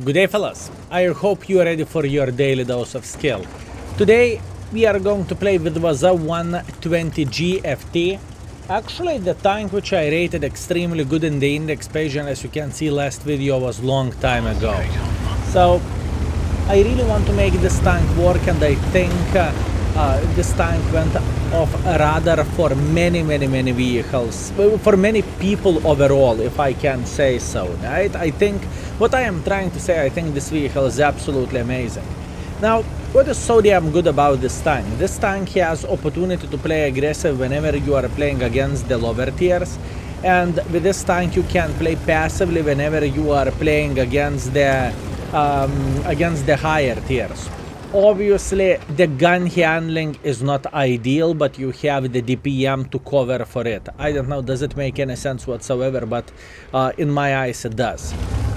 Good day, fellas. I hope you are ready for your daily dose of skill. Today we are going to play with WZ-120-1G FT. Actually, the tank which I rated extremely good in the index page, and as you can see, last video was long time ago. So I really want to make this tank work, and I think this tank went off a radar for many vehicles, for many people overall, if I can say so, right? I think what I am trying to say, I think this vehicle is absolutely amazing. Now, what is so damn good about this tank? This tank has opportunity to play aggressive whenever you are playing against the lower tiers, and with this tank you can play passively whenever you are playing against the higher tiers. Obviously, the gun handling is not ideal, but you have the DPM to cover for it. I don't know, does it make any sense whatsoever, but in my eyes it does.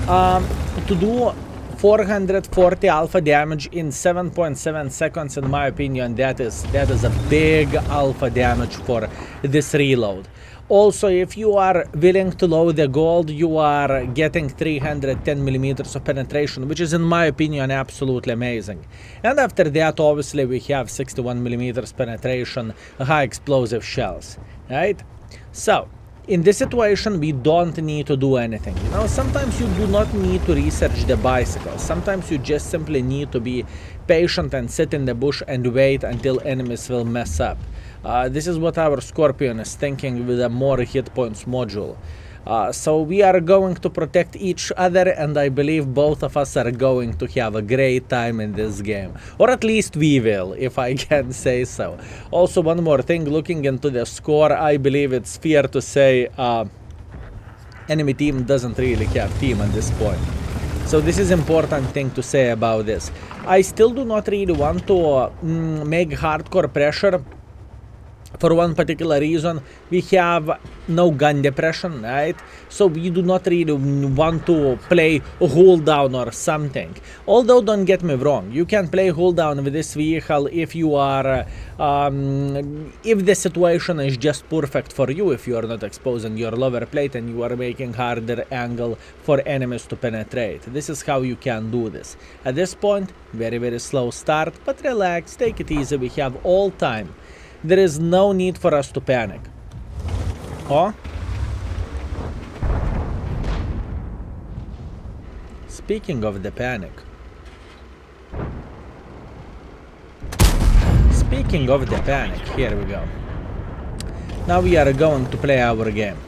To do 440 alpha damage in 7.7 seconds, in my opinion, that is a big alpha damage for this reload. Also, if you are willing to load the gold, you are getting 310 millimeters of penetration, which is, in my opinion, absolutely amazing. And after that, obviously, we have 61 millimeters penetration, high explosive shells, right? So in this situation, we don't need to do anything. You know, sometimes you do not need to research the bicycle. Sometimes you just simply need to be patient and sit in the bush and wait until enemies will mess up. This is what our Scorpion is thinking with a more hit points module. So we are going to protect each other, and I believe both of us are going to have a great time in this game. Or at least we will, if I can say so. Also, one more thing, looking into the score, I believe it's fair to say enemy team doesn't really have team at this point. So this is important thing to say about this. I still do not really want to make hardcore pressure. For one particular reason, we have no gun depression, right? So we do not really want to play hold down or something. Although, don't get me wrong, you can play hold down with this vehicle if you are, if the situation is just perfect for you, if you are not exposing your lower plate and you are making harder angle for enemies to penetrate. This is how you can do this. At this point, very slow start, but relax, take it easy, we have all time. There is no need for us to panic. Oh? Speaking of the panic. Speaking of the panic, here we go. Now we are going to play our game.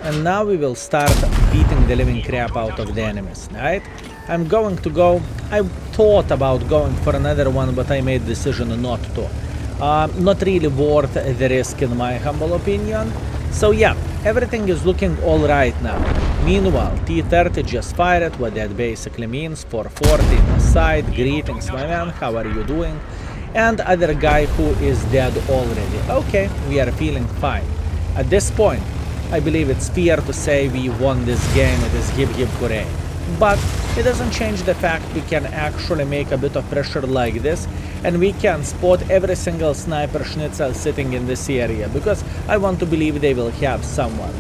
And now we will start beating the living crap out of the enemies, right? I'm going to go... I thought about going for another one, but I made the decision not to. Not really worth the risk, in my humble opinion. So yeah, everything is looking alright now. Meanwhile, T30 just fired, what that basically means, 440 in the side. Greetings, my man, how are you doing? And other guy who is dead already. Okay, we are feeling fine. At this point, I believe it's fair to say we won this game. It is hip hooray. But it doesn't change the fact we can actually make a bit of pressure like this, and we can spot every single sniper schnitzel sitting in this area, because I want to believe they will have someone.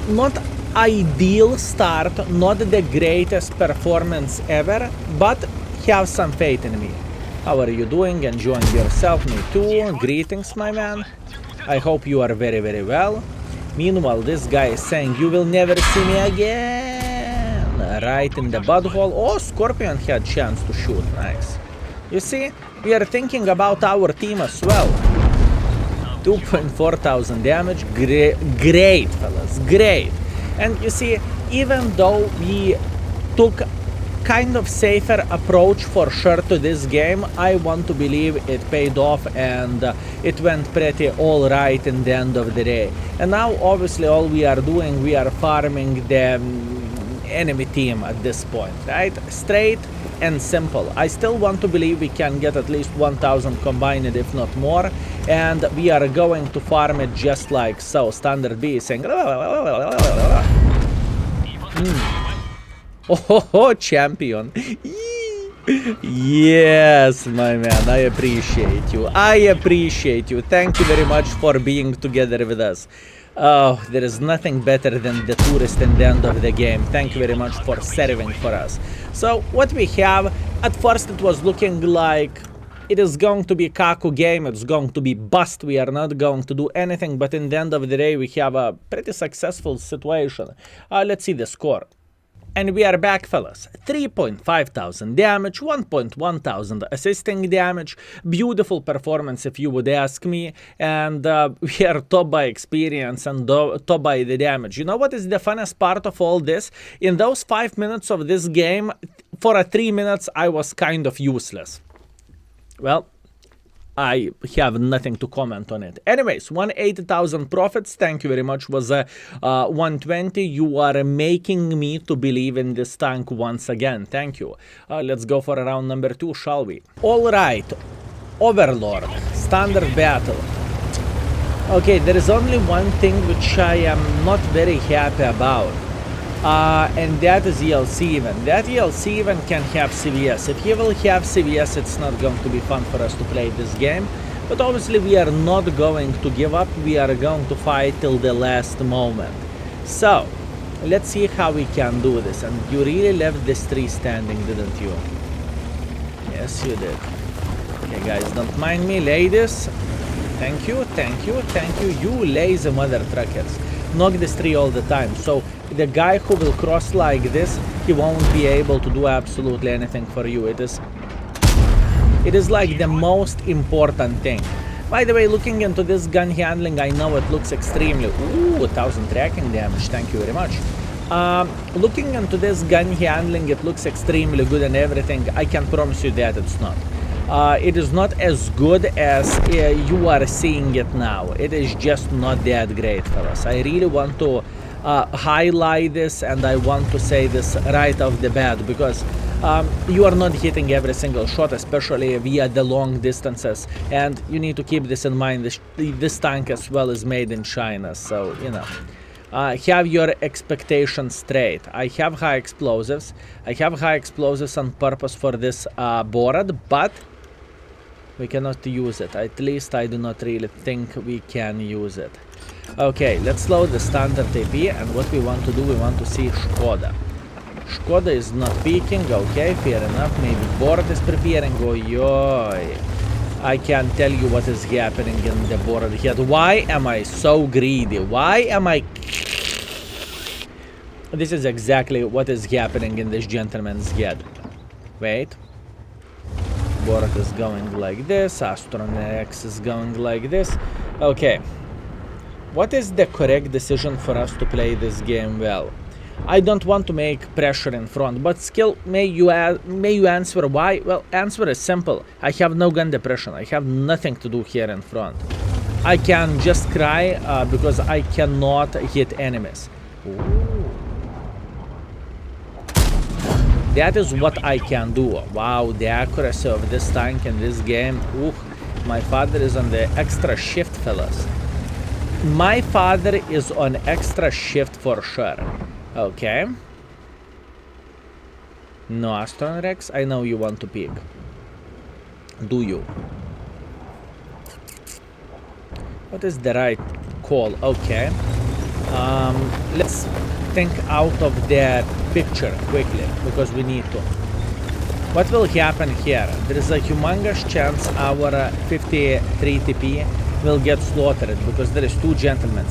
Not ideal start, not the greatest performance ever, but have some faith in me. How are you doing? Enjoying yourself? Me too. Greetings, my man. I hope you are very well. Meanwhile, this guy is saying, you will never see me again. Right in the butthole. Oh, Scorpion had chance to shoot. Nice. You see, we are thinking about our team as well. 2.4 thousand damage. Great, fellas. Great. And you see, even though we took kind of safer approach for sure to this game, I want to believe it paid off, and it went pretty alright in the end of the day. And now, obviously, all we are doing, we are farming the enemy team at this point, right? Straight and simple. I still want to believe we can get at least 1000 combined, if not more, and we are going to farm it just like so. Standard B is saying oh, champion. Yes, my man, I appreciate you. I appreciate you. Thank you very much for being together with us. Oh, there is nothing better than the tourist in the end of the game. Thank you very much for serving for us. So what we have, at first it was looking like it is going to be a Kaku game, it's going to be bust, we are not going to do anything, but in the end of the day we have a pretty successful situation. Let's see the score. And we are back, fellas. 3,500 damage, 1,100 assisting damage, beautiful performance if you would ask me, and we are top by experience and top by the damage. You know what is the funnest part of all this? In those 5 minutes of this game, for 3 minutes I was kind of useless. Well, I have nothing to comment on it. Anyways, 180,000 profits. Thank you very much. Was 120. You are making me to believe in this tank once again. Thank you. Let's go for round number 2, shall we? All right. Overlord. Standard battle. Okay, there is only one thing which I am not very happy about. And that is ELC event. That ELC event can have CVS. If he will have CVS, it's not going to be fun for us to play this game. But obviously we are not going to give up. We are going to fight till the last moment. So, let's see how we can do this. And you really left this tree standing, didn't you? Yes, you did. Okay, guys, don't mind me. Ladies, thank you, thank you, thank you. You lazy mother truckers. Knock this tree all the time. So the guy who will cross like this, he won't be able to do absolutely anything for you. It is like the most important thing. By the way, looking into this gun handling, I know it looks extremely... Ooh, 1,000 tracking damage. Thank you very much. Looking into this gun handling, it looks extremely good and everything. I can promise you that it's not. It is not as good as you are seeing it now. It is just not that great, fellas. I really want to highlight this, and I want to say this right off the bat, because you are not hitting every single shot, especially via the long distances, and you need to keep this in mind. This tank as well is made in China, so, you know. Have your expectations straight. I have high explosives. I have high explosives on purpose for this board, but we cannot use it. At least I do not really think we can use it. Okay, let's load the standard AP, and what we want to do, we want to see Skoda. Skoda is not peeking. Okay, fair enough. Maybe board is preparing. Oh, yoy. I can't tell you what is happening in the board here. Why am I so greedy? Why am I... This is exactly what is happening in this gentleman's head. Wait. Board is going like this. Astron X is going like this. Okay. What is the correct decision for us to play this game well? I don't want to make pressure in front, but Skill, may you answer why? Well, answer is simple. I have no gun depression. I have nothing to do here in front. I can just cry because I cannot hit enemies. Ooh. That is what I can do. Wow, the accuracy of this tank in this game. Ooh, my father is on the extra shift, fellas. My father is on extra shift for sure. Okay. No Astron Rex. I know you want to pick. Do you? What is the right call? Okay. Let's think out of the picture quickly, because we need to. What will happen here? There is a humongous chance our 53 TP will get slaughtered, because there is three gentlemen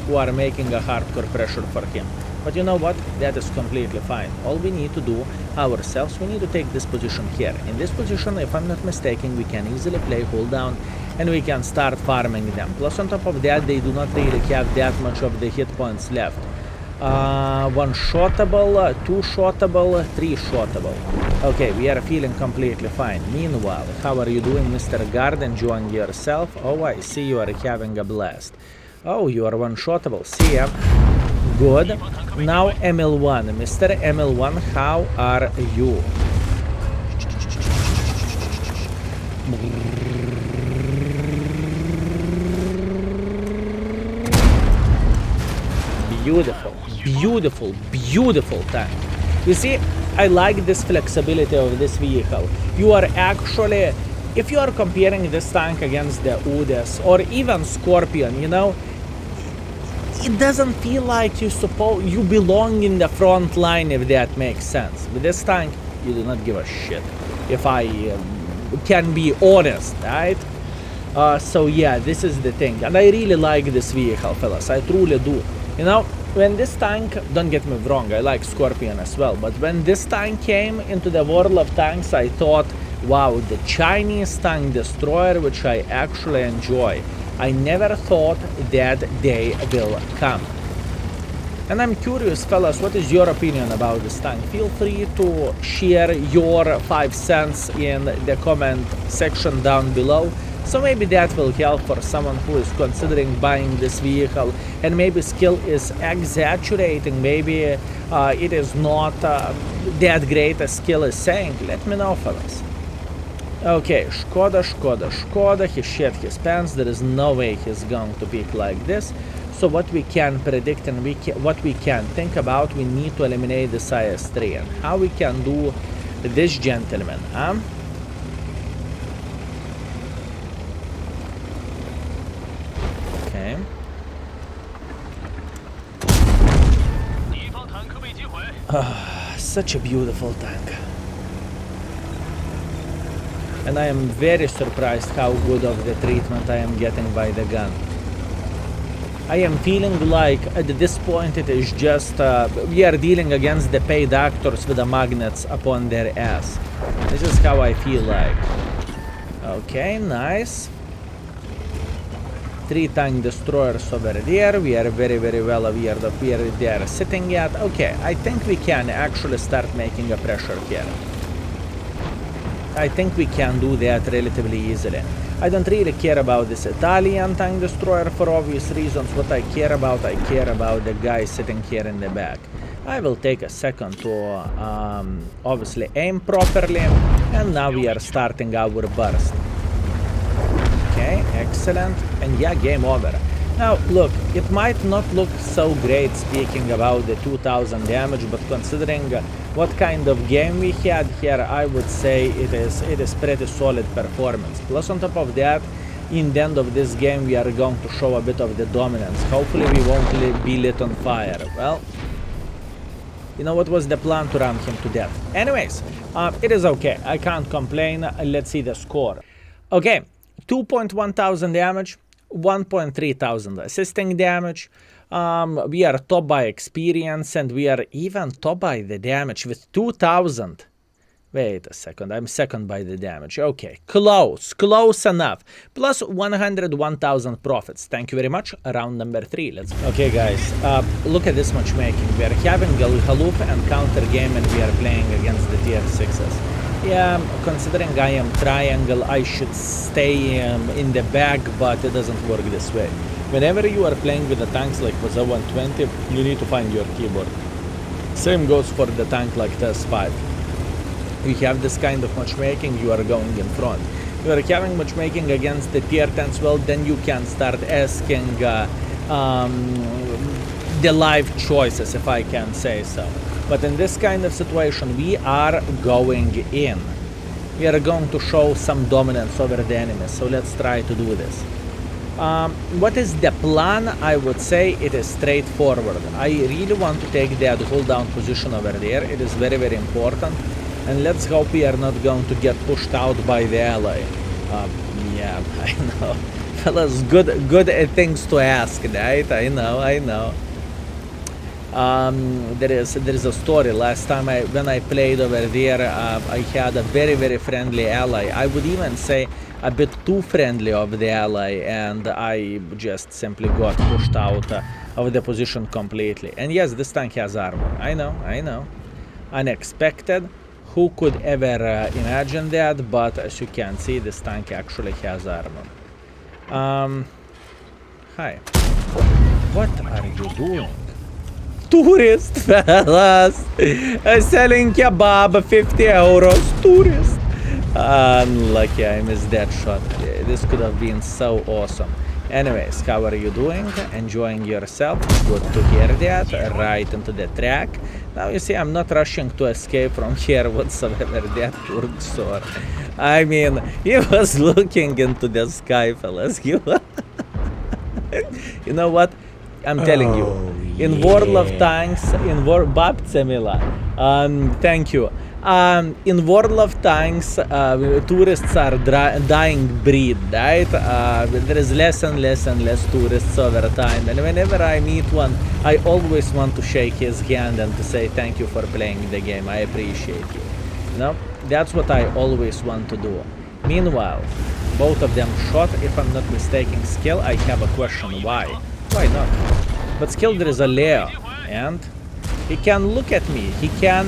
who are making a hardcore pressure for him. But you know what? That is completely fine. All we need to do ourselves, we need to take this position here. In this position, if I'm not mistaken, we can easily play hold down and we can start farming them. Plus on top of that, they do not really have that much of the hit points left. One shotable, two shotable, three shotable. Okay, we are feeling completely fine. Meanwhile, how are you doing, Mr. Guard? Enjoying yourself? Oh, I see you are having a blast. Oh, you are one shotable. See ya. Good. Now ML1. Mr. ML1, how are you? Beautiful, beautiful, beautiful tank. You see, I like this flexibility of this vehicle. You are actually, if you are comparing this tank against the Udes or even Scorpion, you know, it doesn't feel like you belong in the front line, if that makes sense. With this tank, you do not give a shit, if I can be honest, right? So yeah, this is the thing, and I really like this vehicle, fellas, I truly do. You know, when this tank, don't get me wrong, I like Scorpion as well, but when this tank came into the world of tanks, I thought, wow, the Chinese tank destroyer, which I actually enjoy. I never thought that they will come. And I'm curious, fellas, what is your opinion about this tank? Feel free to share your 5 cents in the comment section down below. So maybe that will help for someone who is considering buying this vehicle, and maybe Skill is exaggerating, maybe it is not that great as Skill is saying. Let me know, fellas. Okay, Škoda, he shit his pants, there is no way he's going to pick like this. So what we can predict and what we can think about, we need to eliminate this IS-3. And how we can do this, gentlemen, huh? Okay. Such a beautiful tank. And I am very surprised how good of the treatment I am getting by the gun. I am feeling like at this point it is just we are dealing against the paid actors with the magnets upon their ass. This is how I feel like. Okay, nice. 3 tank destroyers over there. We are very well aware of where they are sitting at. Okay, I think we can actually start making a pressure here. I think we can do that relatively easily. I don't really care about this Italian tank destroyer for obvious reasons. What I care about the guy sitting here in the back. I will take a second to obviously aim properly, and now we are starting our burst. Okay, excellent, and yeah, game over. Now, look, it might not look so great speaking about the 2000 damage, but considering what kind of game we had here, I would say it is pretty solid performance. Plus, on top of that, in the end of this game, we are going to show a bit of the dominance. Hopefully, we won't be lit on fire. Well, you know what was the plan? To ram him to death. Anyways, it is okay. I can't complain. Let's see the score. Okay, 2.1 thousand damage. 1.3 thousand assisting damage. We are top by experience, and we are even top by the damage with 2000. Wait a second, I'm second by the damage. Okay, close enough. Plus 101,000 profits. Thank you very much. Round number 3. Let's go. Okay, guys, look at this matchmaking. We are having Haluf and counter game, and we are playing against the tier 6s. Yeah, considering I am triangle, I should stay in the back, but it doesn't work this way. Whenever you are playing with the tanks like WZ-120, you need to find your keyboard. Same goes for the tank like TS5. You have this kind of matchmaking, you are going in front. You are having matchmaking against the tier 10s, well, then you can start asking the live choices, if I can say so. But in this kind of situation, we are going in. We are going to show some dominance over the enemies, so let's try to do this. What is the plan? I would say it is straightforward. I really want to take that hold down position over there. It is very important. And let's hope we are not going to get pushed out by the ally. Yeah, I know. Fellas, good things to ask, right? I know. There is a story. Last time when I played over there, I had a very friendly ally. I would even say a bit too friendly of the ally, and I just simply got pushed out of the position completely. And yes, this tank has armor. I know. Unexpected. Who could ever imagine that? But as you can see, this tank actually has armor. Hi. What are you doing? Tourist, fellas! Selling kebab, 50 euros. Tourist! Unlucky, I missed that shot. This could have been so awesome. Anyways, how are you doing? Enjoying yourself? Good to hear that. Right into the track. Now you see, I'm not rushing to escape from here whatsoever. That poor sword. I mean, he was looking into the sky, fellas. You know what? I'm telling you. In World of Tanks, Babce Mila, thank you. In World of Tanks, tourists are dying breed, right? There is less and less and less tourists over time, and whenever I meet one, I always want to shake his hand and to say thank you for playing the game. I appreciate you. You know, that's what I always want to do. Meanwhile, both of them shot. If I'm not mistaken, Skill, I have a question. Why? Why not? But Skill, there is a Leo, and he can look at me. He can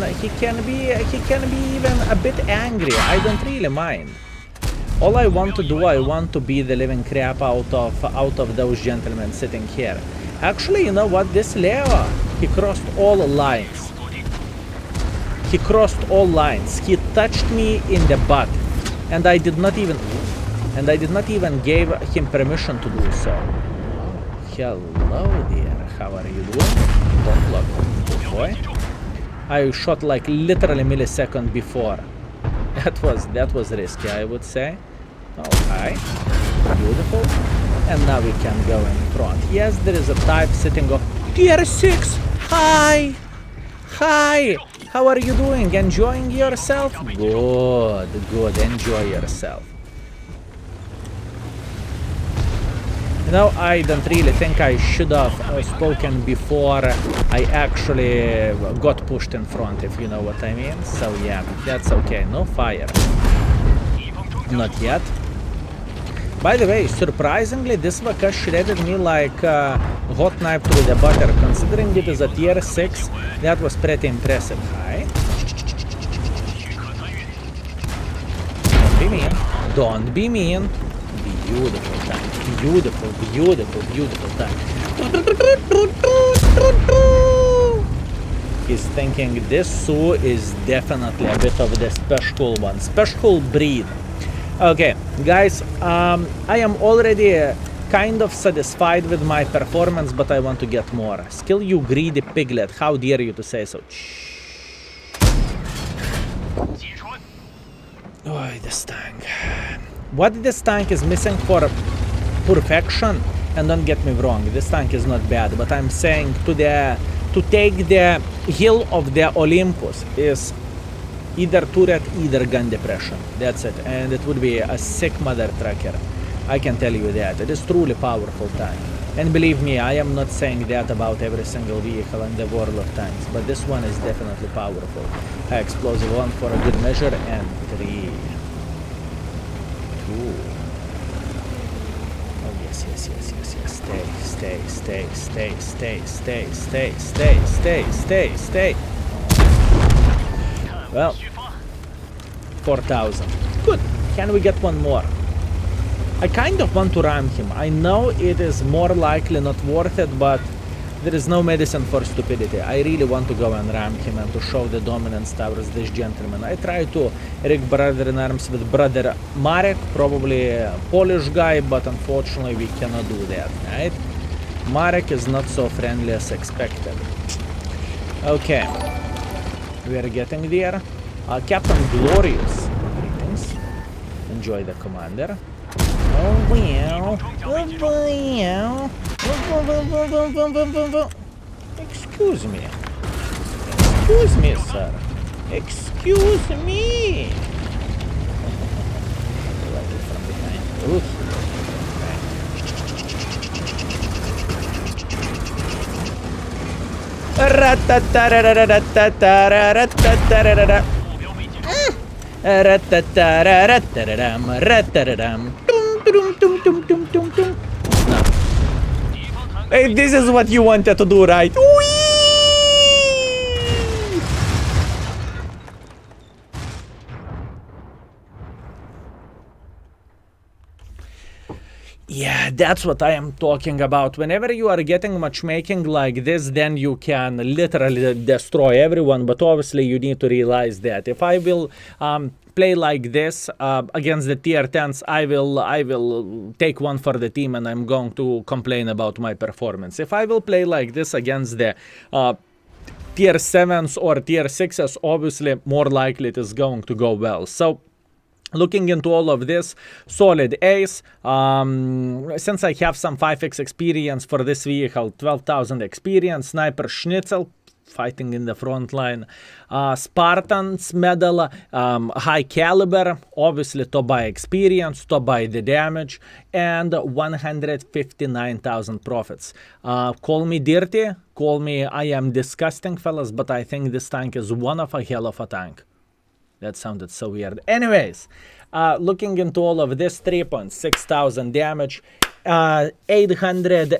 be even a bit angry. I don't really mind. All I want to do, I want to beat the living crap out of those gentlemen sitting here. Actually, you know what? This Leo, he crossed all lines. He crossed all lines. He touched me in the butt, and I did not even give him permission to do so. Hello there. How are you doing? Don't look. Good boy. I shot like literally a millisecond before. That was risky, I would say. Okay. Beautiful. And now we can go in front. Yes, there is a type sitting on tier 6. Hi. Hi. How are you doing? Enjoying yourself? Good, good. Enjoy yourself. You know, I don't really think I should have spoken before I actually got pushed in front, if you know what I mean. So yeah, that's okay. No fire. Not yet. By the way, surprisingly, this Vaka shredded me like hot knife through the butter. Considering it is a tier 6, that was pretty impressive. Hi. Don't be mean. Don't be mean. Beautiful tank. Beautiful, beautiful, beautiful tank. He's thinking this Su is definitely a bit of the special one. Special breed. Okay, guys, I am already kind of satisfied with my performance, but I want to get more. Skill, you greedy piglet. How dare you to say so? Oh, this tank. What this tank is missing for perfection, and don't get me wrong, this tank is not bad, but I'm saying to take the hill of the Olympus is either turret, either gun depression. That's it, and it would be a sick mother trucker. I can tell you that. It is truly powerful tank. And believe me, I am not saying that about every single vehicle in the world of tanks, but this one is definitely powerful. Explosive 1 for a good measure, and 3. Ooh. Oh yes. Stay. Well, 4,000. Good. Can we get one more? I kind of want to ram him. I know it is more likely not worth it, but there is no medicine for stupidity. I really want to go and ram him and to show the dominance towards this gentleman. I try to rig brother in arms with brother Marek, probably a Polish guy, but unfortunately we cannot do that, right? Marek is not so friendly as expected. Okay, we are getting there. Captain Glorious, greetings. Enjoy the commander. Oh wow. Excuse me. Excuse me, sir. Excuse me. Like it from behind. Oof. Hey, this is what you wanted to do, right? Whee! Yeah, that's what I am talking about. Whenever you are getting matchmaking like this, then you can literally destroy everyone, but obviously you need to realize that. If I will play like this against the tier 10s, I will take one for the team and I'm going to complain about my performance. If I will play like this against the tier 7s or tier 6s, obviously more likely it is going to go well. So Looking into all of this, solid Ace. Since I have some 5x experience for this vehicle, 12,000 experience, Sniper Schnitzel, fighting in the front line, Spartans medal, high caliber, obviously top by experience, top by the damage, and 159,000 profits. Call me dirty, call me I am disgusting, fellas, but I think this tank is one of a hell of a tank. That sounded so weird. Anyways, looking into all of this, 3.6 thousand damage, 800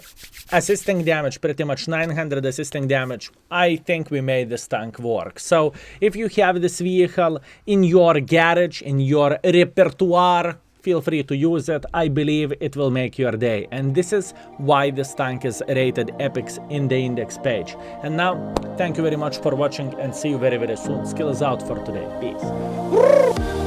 assisting damage, pretty much 900 assisting damage. I think we made this tank work. So if you have this vehicle in your garage, in your repertoire, feel free to use it. I believe it will make your day. And this is why this tank is rated epics in the index page. And now, thank you very much for watching and see you very, very soon. Skill is out for today. Peace.